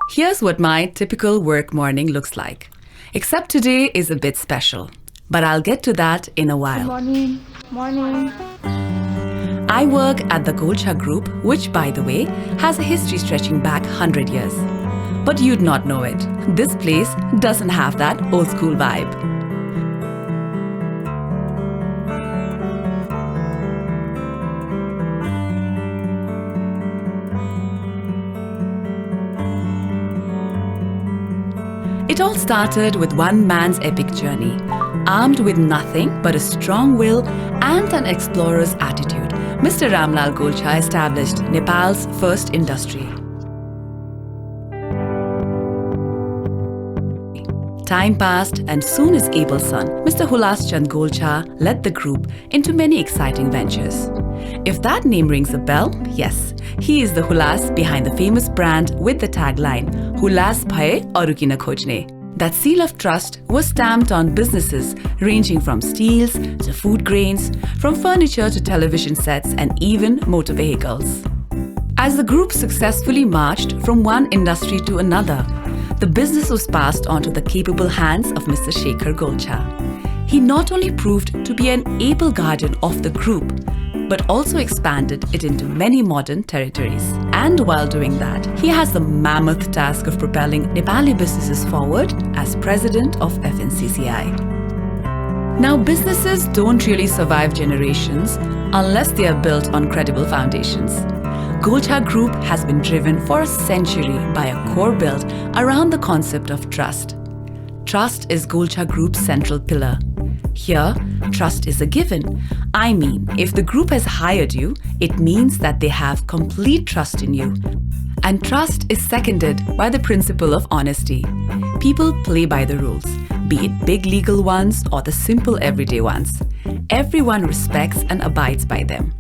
Here's what my typical work morning looks like. Except today is a bit special. But I'll get to that in a while. Morning. I work at the Golchha Group, which, by the way, has a history stretching back 100 years. But you'd not know it. This place doesn't have that old school vibe. It all started with one man's epic journey. Armed with nothing but a strong will and an explorer's attitude, Mr. Ramlal Golchha established Nepal's first industry. Time passed and soon his able son, Mr. Hulas Chand Golchha, led the group into many exciting ventures. If that name rings a bell, yes, he is the Hulas behind the famous brand with the tagline, Hulas Bhaye Aru Ki Na Khojne. That seal of trust was stamped on businesses ranging from steels to food grains, from furniture to television sets and even motor vehicles. As the group successfully marched from one industry to another, the business was passed on to the capable hands of Mr. Shekhar Golchha. He not only proved to be an able guardian of the group, but also expanded it into many modern territories. And while doing that, he has the mammoth task of propelling Nepali businesses forward as president of FNCCI. Now, businesses don't really survive generations unless they are built on credible foundations. Golchha Group has been driven for a century by a core built around the concept of trust. Trust is Golchha Group's central pillar. Here, trust is a given. I mean, if the group has hired you, it means that they have complete trust in you. And trust is seconded by the principle of honesty. People play by the rules, be it big legal ones or the simple everyday ones. Everyone respects and abides by them.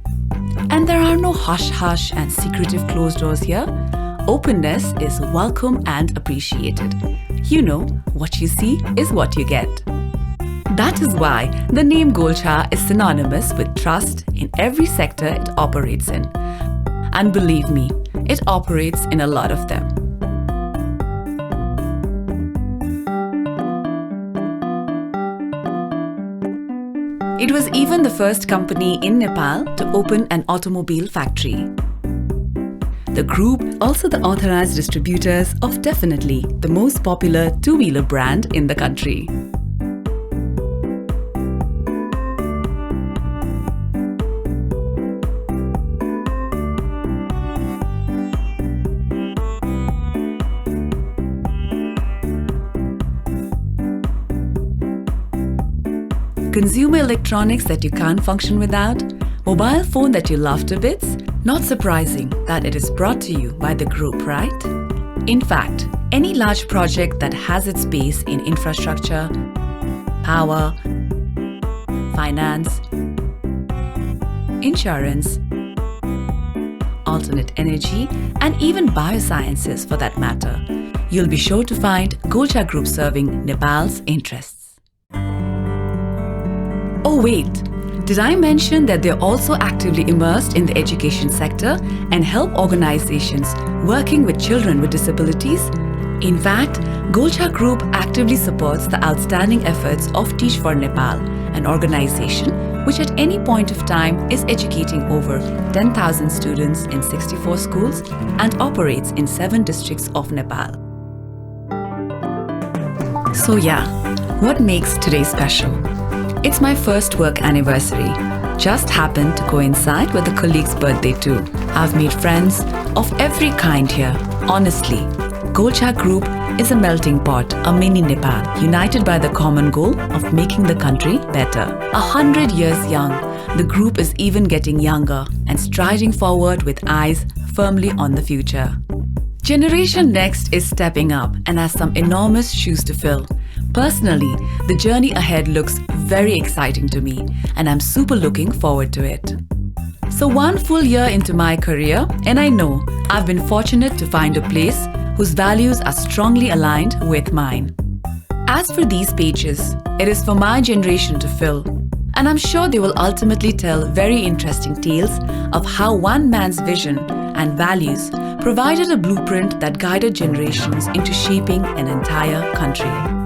And there are no hush-hush and secretive closed doors here. Openness is welcome and appreciated. You know, what you see is what you get. That is why the name Golchha is synonymous with trust in every sector it operates in. And believe me, it operates in a lot of them. It was even the first company in Nepal to open an automobile factory. The group also the authorized distributors of definitely the most popular two-wheeler brand in the country. Consumer electronics that you can't function without, mobile phone that you love to bits, not surprising that it is brought to you by the group, right? In fact, any large project that has its base in infrastructure, power, finance, insurance, alternate energy, and even biosciences for that matter, you'll be sure to find Golchha Group serving Nepal's interests. Oh wait, did I mention that they're also actively immersed in the education sector and help organizations working with children with disabilities? In fact, Golchha Group actively supports the outstanding efforts of Teach for Nepal, an organization which at any point of time is educating over 10,000 students in 64 schools and operates in 7 districts of Nepal. So yeah, what makes today special? It's my first work anniversary. Just happened to coincide with a colleague's birthday too. I've made friends of every kind here. Honestly, Golchha Group is a melting pot, a mini Nepal, united by the common goal of making the country better. 100 years young, the group is even getting younger and striding forward with eyes firmly on the future. Generation Next is stepping up and has some enormous shoes to fill. Personally, the journey ahead looks very exciting to me and I'm super looking forward to it. So 1 full year into my career and I know I've been fortunate to find a place whose values are strongly aligned with mine. As for these pages, it is for my generation to fill and I'm sure they will ultimately tell very interesting tales of how one man's vision and values provided a blueprint that guided generations into shaping an entire country.